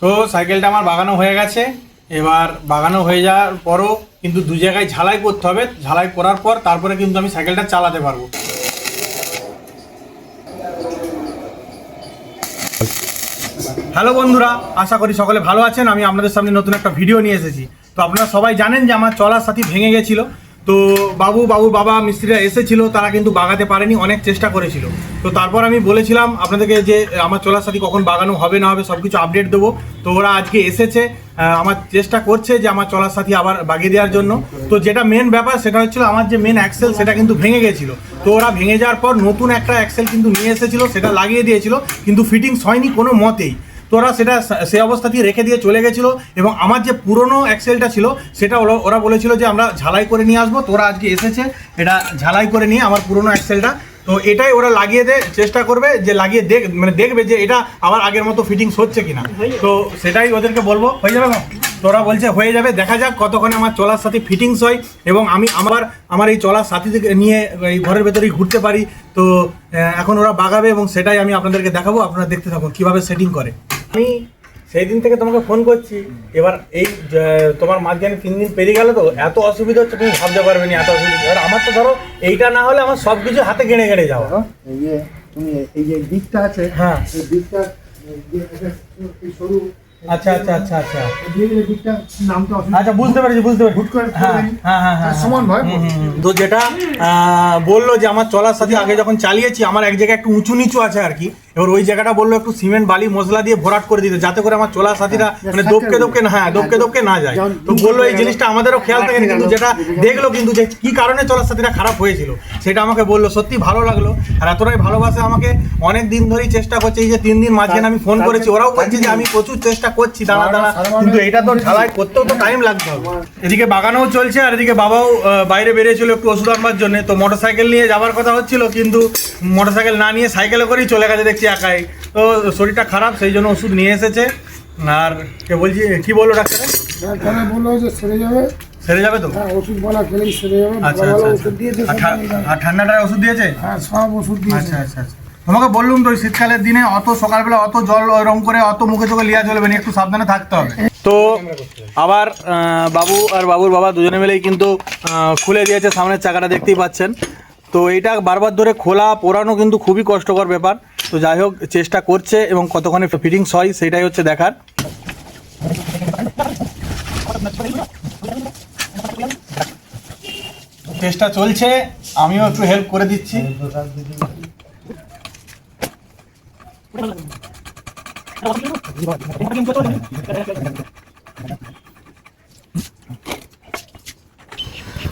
তো সাইকেলটা আমার বাগানো হয়ে গেছে। এবার বাগানো হয়ে যাওয়ার পরও কিন্তু দু জায়গায় ঝালাই করতে হবে। ঝালাই করার পর তারপরে কিন্তু আমি সাইকেলটা চালাতে পারবো। হ্যালো বন্ধুরা, আশা করি সকলে ভালো আছেন। আমি আপনাদের সামনে নতুন একটা ভিডিও নিয়ে এসেছি। তো আপনারা সবাই জানেন যে আমার চলার সাথী ভেঙে গেছিলো। তো বাবুর বাবা মিস্ত্রিরা এসেছিলো, তারা কিন্তু বাগাতে পারেনি, অনেক চেষ্টা করেছিল। তো তারপর আমি বলেছিলাম আপনাদেরকে যে আমার চলার সাথী কখন বাগানো হবে না হবে সব কিছু আপডেট দেবো। তো ওরা আজকে এসেছে, আমার চেষ্টা করছে যে আমার চলার সাথী আবার বাগিয়ে দেওয়ার জন্য। তো যেটা মেন ব্যাপার সেটা হচ্ছিল আমার যে মেন অ্যাক্সেল সেটা কিন্তু ভেঙে গেছিলো। তো ওরা ভেঙে যাওয়ার পর নতুন একটা অ্যাক্সেল কিন্তু নিয়ে এসেছিলো, সেটা লাগিয়ে দিয়েছিল, কিন্তু ফিটিংস হয়নি কোনো মতেই। তো ওরা সেটা সে অবস্থাতেই রেখে দিয়ে চলে গেছিলো। এবং আমার যে পুরনো অ্যাক্সেলটা ছিল সেটা ওরা বলেছিল যে আমরা ঝালাই করে নিয়ে আসবো। তো ওরা আজকে এসেছে এটা ঝালাই করে নিয়ে আমার পুরনো অ্যাক্সেলটা। তো এটাই ওরা লাগিয়ে চেষ্টা করবে, যে লাগিয়ে দেখবে যে এটা আবার আগের মতো ফিটিংস হচ্ছে কিনা। তো সেটাই ওদেরকে বলবো, হয়ে যাবে না? তো ওরা বলছে হয়ে যাবে, দেখা যাক কতক্ষণে আমার চলার সাথে ফিটিংস হয় এবং আমি আমার এই চলার সাথী নিয়ে এই ঘরের ভেতরেই ঘুরতে পারি। তো এখন ওরা বাগাবে এবং সেটাই আমি আপনাদেরকে দেখাবো। আপনারা দেখতে থাকুন কীভাবে সেটিং করে। আমি সেই দিন থেকে তোমাকে ফোন করছি, এবার এই তোমার মাঝখানে 3 দিন পেরিয়ে গেল, তো এত অসুবিধা হচ্ছে তুমি ভাবতে পারবে না এত অসুবিধা। এবার আমার তো ধরো এইটা না হলে আমার সব কিছু হাতে গেড়ে যাওয়া। এই যে তুমি এই যে দিকটা আছে, হ্যাঁ এই দিকটা সরু। আচ্ছা আচ্ছা আচ্ছা আচ্ছা দিকটা নামটা আচ্ছা, বুঝতে পারছি হুট করে। হ্যাঁ সমান হয়। তো যেটা বললো যে আমার চলার সাথে আগে যখন চালিয়েছি আমার এক জায়গায় একটু উঁচু নিচু আছে আর কি। এবার ওই জায়গাটা বললো একটু সিমেন্ট বালি মশলা দিয়ে ভরাট করে দিতে, যাতে করে আমার চলার সাথীরা মানে দপকে না যায়। তো বললো এই জিনিসটা আমাদেরও খেয়াল থাকেনি, কিন্তু যেটা দেখলো কিন্তু যে কি কারণে চলার সাথীরা খারাপ হয়েছিল সেটা আমাকে বললো। সত্যি ভালো লাগলো, আর এতটাই ভালোবাসে আমাকে, অনেক দিন ধরেই চেষ্টা করছে। এই যে 3 দিন মাঝখানে আমি ফোন করেছি, ওরাও বলছে যে আমি প্রচুর চেষ্টা করছি, দাঁড়া কিন্তু এটা তো ঢালাই করতেও তো টাইম লাগতে হবে। এদিকে বাগানোও চলছে আর এদিকে বাবাও বাইরে বেরিয়েছিল একটু ওষুধ আনবার জন্য। তো মোটরসাইকেল নিয়ে যাওয়ার কথা হচ্ছিল, কিন্তু মোটরসাইকেল না নিয়ে সাইকেলে করেই চলে গেছে দেখছি একাই। তো শরীরটা খারাপ, সেই জন্য ওষুধ নিয়ে এসেছে। আর কে বলছি কি বললো ডাক্তার? বললো যে সেরে যাবে তো? ওষুধ বলা খেলেই সেরে যাবে। আচ্ছা ওষুধ দিয়েছে, আর ঠান্ডাটার ওষুধ দিয়েছে? হ্যাঁ, সব ওষুধ দিয়েছে। আচ্ছা আচ্ছা। তোমাকে বললুম তো, ওই শীতকালের দিনে অত সকালবেলা অত জল রং করে অত মুখে চোখে লিয়া চলবে না, একটু সাবধানে থাকতে হবে। তো আবার বাবু আর বাবুর বাবা দুজনে মিলেই কিন্তু খুলে দিয়েছে সামনের চাকাটা, দেখতেই পাচ্ছেন। তো এইটা বারবার ধরে খোলা পোড়ানো কিন্তু খুবই কষ্টকর ব্যাপার। তো যাই হোক চেষ্টা করছে এবং কতক্ষণে ফিটিংস হয় সেটাই হচ্ছে দেখার। চেষ্টা চলছে, আমিও একটু হেল্প করে দিচ্ছি।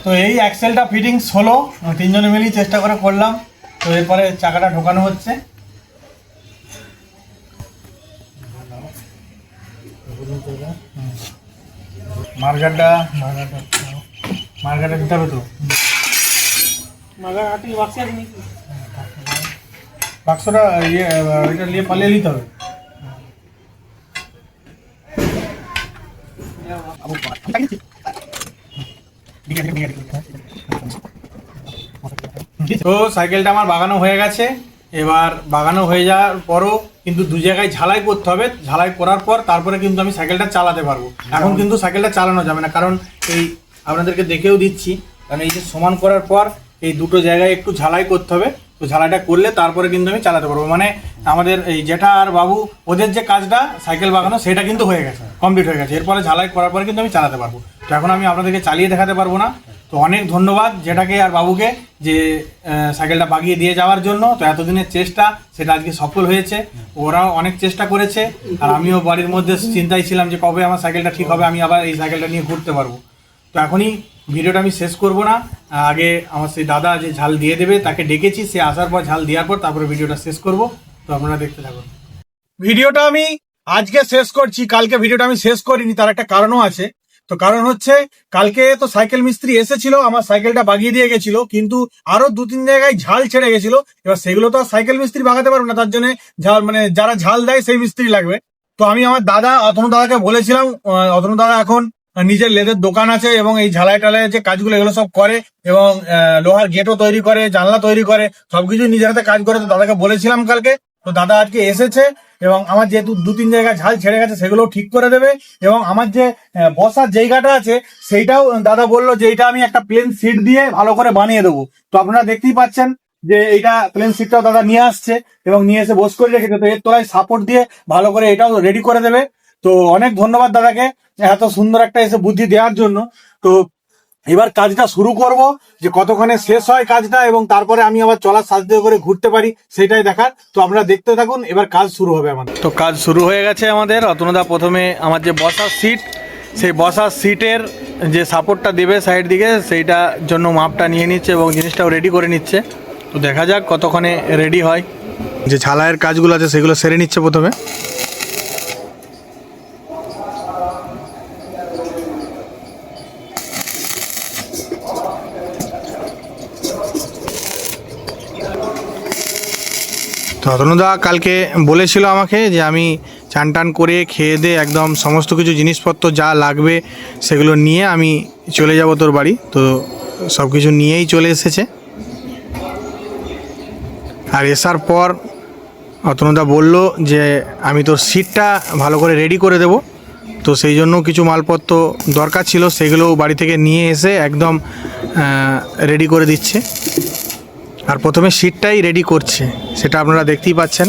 তো এই অ্যাক্সেলটা ফিটিংস হলো, 3 জনে মিলেই চেষ্টা করে করলাম। তো এরপরে চাকাটা ঢোকানো হচ্ছে। মার্গারটা দিতে হবে তো, বাক্সটা এটা নিয়ে পালিয়ে নিতে হবে। তো সাইকেলটা আমার বাগানো হয়ে গেছে। এবার বাগানো হয়ে যাওয়ার পরও কিন্তু দু জায়গায় ঝালাই করতে হবে। ঝালাই করার পর তারপরে কিন্তু আমি সাইকেলটা চালাতে পারবো। এখন কিন্তু সাইকেলটা চালানো যাবে না, কারণ এই আপনাদেরকে দেখেও দিচ্ছি, কারণ এই যে সমান করার পর এই দুটো জায়গায় একটু ঝালাই করতে হবে। তো ঝালাইটা করলে তারপরে কিন্তু আমি চালাতে পারবো। মানে আমাদের এই জেঠা আর বাবু ওদের যে কাজটা সাইকেল বাগানো সেটা কিন্তু হয়ে গেছে, কমপ্লিট হয়ে গেছে। এরপরে ঝালাই করার পরে কিন্তু আমি চালাতে পারবো। তো এখন আমি আপনাদেরকে চালিয়ে দেখাতে পারবো না। তো অনেক ধন্যবাদ জেঠাকে আর বাবুকে যে সাইকেলটা বাগিয়ে দিয়ে যাওয়ার জন্য। তো এতদিনের চেষ্টা সেটা আজকে সফল হয়েছে। ওরাও অনেক চেষ্টা করেছে, আর আমিও বাড়ির মধ্যে চিন্তায় ছিলাম যে কবে আমার সাইকেলটা ঠিক হবে, আমি আবার এই সাইকেলটা নিয়ে ঘুরতে পারবো। তো এখনই ভিডিওটা আমি শেষ করব না, আগে আমার সেই দাদা যে ঝাল দিয়ে দেবে তাকে ডেকেছি, সে আসার পর ঝাল দেওয়ার পর তারপরে ভিডিওটা শেষ করব। তো আপনারা দেখতে থাকুন। ভিডিওটা আমি আজকে শেষ করছি, কালকে ভিডিওটা আমি শেষ করিনি, তার একটা কারণও আছে। তো কারণ হচ্ছে কালকে তো সাইকেল মিস্ত্রি এসেছিল, আমার সাইকেলটা বাগিয়ে দিয়ে গেছিল, কিন্তু আরো 2-3 জায়গায় ঝাল ছেড়ে গেছিল। এবার সেগুলো তো আর সাইকেল মিস্ত্রি বাগাতে পারবে না, তার জন্য ঝাল মানে যারা ঝাল দেয় সেই মিস্ত্রি লাগবে। তো আমি আমার দাদা অতনু দাদাকে বলেছিলাম, অতনু দাদা এখন নিজের লেদের দোকান আছে এবং এই ঝালাই টালাই যে কাজগুলো এগুলো সব করে, এবং লোহার গেটও তৈরি করে, জানলা তৈরি করে, সবকিছু নিজের হাতে কাজ করে। তো দাদাকে বলেছিলাম কালকে, তো দাদা আজকে এসেছে। এবং আমার যেহেতু 2-3 জায়গায় ঝাল ছেড়ে গেছে সেগুলো ঠিক করে দেবে। এবং আমার যে বসার জায়গাটা আছে সেইটাও দাদা বললো যে এটা আমি একটা প্লেন সিট দিয়ে ভালো করে বানিয়ে দেবো। তো আপনারা দেখতেই পাচ্ছেন যে এইটা প্লেন সিটটাও দাদা নিয়ে আসছে এবং নিয়ে এসে বস করে রেখেছে। তো এর তলায় সাপোর্ট দিয়ে ভালো করে এটাও রেডি করে দেবে। তো অনেক ধন্যবাদ দাদাকে এত সুন্দর একটা এসে বুদ্ধি দেওয়ার জন্য। তো এবার কাজটা শুরু করব, যে কতক্ষণে শেষ হয় কাজটা এবং তারপরে আমি আবার চলার সাথে করে ঘুরতে পারি সেটাই দেখার। তো আপনারা দেখতে থাকুন, এবার কাজ শুরু হবে আমাদের। তো কাজ শুরু হয়ে গেছে আমাদের। অতনুদা প্রথমে আমার যে বসার সিট, সেই বসার সিটের যে সাপোর্টটা দেবে সাইড দিকে সেইটার জন্য মাপটা নিয়ে নিচ্ছে এবং জিনিসটাও রেডি করে নিচ্ছে। তো দেখা যাক কতক্ষণে রেডি হয়। যে ঝালাইয়ের কাজগুলো আছে সেগুলো সেরে নিচ্ছে প্রথমে। তো অতনুদা কালকে বলেছিল আমাকে যে আমি চান টান করে খেয়ে দিয়ে একদম সমস্ত কিছু জিনিসপত্র যা লাগবে সেগুলো নিয়ে আমি চলে যাব তোর বাড়ি। তো সব কিছু নিয়েই চলে এসেছে। আর আসার পর অতনুদা বলল যে আমি তোর সিটটা ভালো করে রেডি করে দেব। তো সেই জন্য কিছু মালপত্র দরকার ছিল, সেগুলো বাড়ি থেকে নিয়ে এসে একদম রেডি করে দিচ্ছে। আর প্রথমে সিটটাই রেডি করছে, সেটা আপনারা দেখতেই পাচ্ছেন।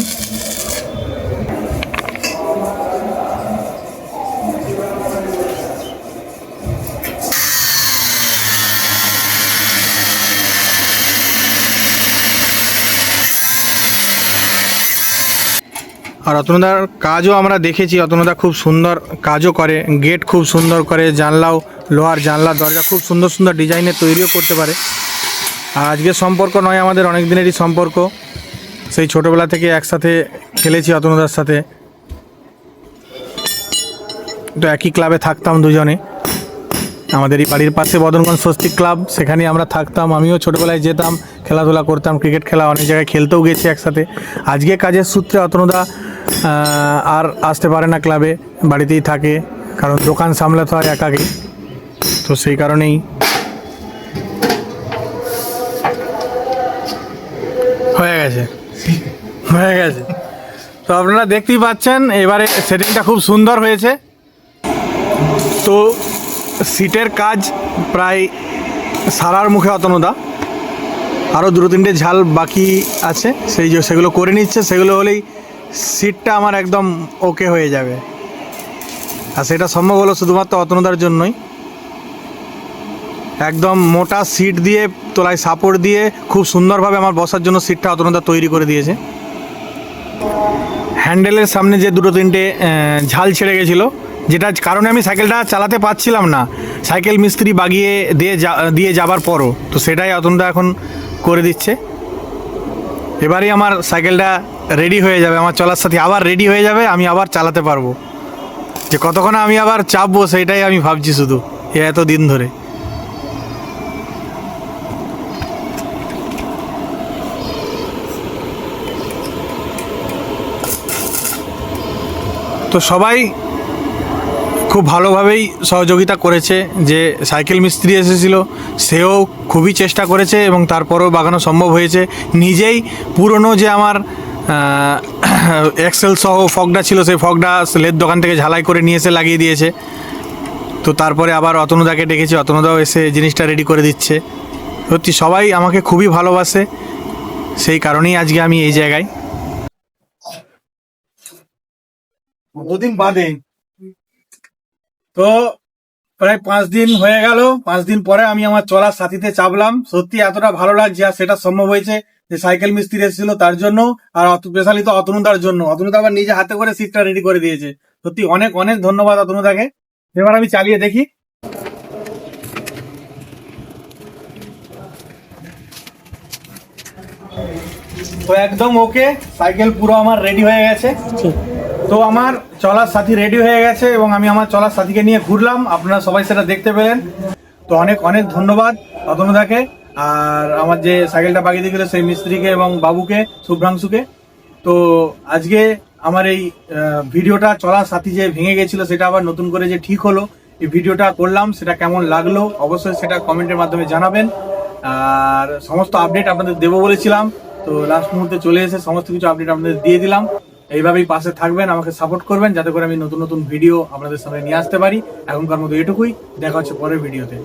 আর অতনুদার কাজও আমরা দেখেছি, অতনুদা খুব সুন্দর কাজও করে, গেট খুব সুন্দর করে, জানলাও লোহার জানলা দরজা খুব সুন্দর সুন্দর ডিজাইনের তৈরিও করতে পারে। আর আজকের সম্পর্ক নয়, আমাদের অনেক দিনেরই সম্পর্ক। সেই ছোটোবেলা থেকে একসাথে খেলেছি অতনুদার সাথে, তো একই ক্লাবে থাকতাম দুজনে। আমাদের এই বাড়ির পাশে বদনগঞ্জ স্বস্তিক ক্লাব, সেখানে আমরা থাকতাম। আমিও ছোটোবেলায় যেতাম, খেলাধুলা করতাম, ক্রিকেট খেলা অনেক জায়গায় খেলতেও গেছি একসাথে। আজকে কাজের সূত্রে অতনুদা আর আসতে পারে না ক্লাবে, বাড়িতেই থাকে, কারণ দোকান সামলাতে হয় একাকে। তো সেই কারণেই হয়ে গেছে। তো আপনারা দেখতেই পাচ্ছেন এবারে সেটিংটা খুব সুন্দর হয়েছে। তো সিটের কাজ প্রায় সারার মুখে অতনুদা, আরও 2-3টে ঝাল বাকি আছে, সেগুলো করে নিচ্ছে। সেগুলো হলেই সিটটা আমার একদম ওকে হয়ে যাবে। আর সেটা সম্ভব হলো শুধুমাত্র অতনুদার জন্যই। একদম মোটা সিট দিয়ে তোলায় সাপোর্ট দিয়ে খুব সুন্দরভাবে আমার বসার জন্য সিটটা অতনুদা তৈরি করে দিয়েছে। হ্যান্ডেলের সামনে যে 2-3টে ঝাল ছেড়ে গেছিলো, যেটার কারণে আমি সাইকেলটা চালাতে পারছিলাম না, সাইকেল মিস্ত্রি বাগিয়ে দিয়ে যাবার পরও, তো সেটাই অতনুদা এখন করে দিচ্ছে। এবারেই আমার সাইকেলটা রেডি হয়ে যাবে, আমার চলার সাথে আবার রেডি হয়ে যাবে, আমি আবার চালাতে পারবো। যে কতক্ষণ আমি আবার চাপবো সেইটাই আমি ভাবছি শুধু এত দিন ধরে। তো সবাই খুব ভালোভাবেই সহযোগিতা করেছে। যে সাইকেল মিস্ত্রি এসেছিল সেও খুবই চেষ্টা করেছে এবং তারপরেও বাগানো সম্ভব হয়েছে। নিজেই পুরনো যে আমার এক্সেল সহ ফগটা ছিল, সেই ফগটা সেলের দোকান থেকে ঝালাই করে নিয়ে এসে লাগিয়ে দিয়েছে। তো তারপরে আবার অতনুদাকে ডেকেছি, অতনুদাও এসে জিনিসটা রেডি করে দিচ্ছে। সত্যি সবাই আমাকে খুবই ভালোবাসে, সেই কারণেই আজকে আমি এই জায়গায়। 2 দিন বাদে, তো প্রায় 5 দিন হয়ে গেল। 5 দিন পরে আমি আমার চলার সাথীতে চাপলাম। সত্যি এতটা ভালো লাগছে, আর সেটা সম্ভব হয়েছে যে সাইকেল মিস্ত্রি এসেছিল তার জন্য, আর স্পেশালি তো অতনুদার জন্য। অতনুদা আবার নিজে হাতে করে সিটটা রেডি করে দিয়েছে। সত্যি অনেক অনেক ধন্যবাদ অতনুদাকে। এবার আমি চালিয়ে দেখি। তো একদম ওকে, সাইকেল পুরো আমার রেডি হয়ে গেছে। তো আমার চলার সাথী রেডি হয়ে গেছে এবং আমি আমার চলার সাথীকে নিয়ে ঘুরলাম, আপনারা সবাই সেটা দেখতে পেলেন। তো অনেক অনেক ধন্যবাদ অতনুদাকে, আর আমার যে সাইকেলটা বাগিয়ে দিয়ে গেল সেই মিস্ত্রিকে এবং বাবুকে, শুভ্রাংশুকে। তো আজকে আমার এই ভিডিওটা চলার সাথী যে ভেঙে গেছিল সেটা আবার নতুন করে যে ঠিক হলো, এই ভিডিওটা করলাম, সেটা কেমন লাগলো অবশ্যই সেটা কমেন্টের মাধ্যমে জানাবেন। আর সমস্ত আপডেট আপনাদের দেবো বলেছিলাম, তো লাস্ট মুহূর্তে চলে এসে সমস্ত কিছু আপডেট আপনাদের দিয়ে দিলাম। এইভাবেই পাশে থাকবেন, আমাকে সাপোর্ট করবেন যাতে করে আমি নতুন নতুন ভিডিও আপনাদের সামনে নিয়ে আসতে পারি। এখনকার মতো এটুকুই, দেখা হচ্ছে পরের ভিডিওতে।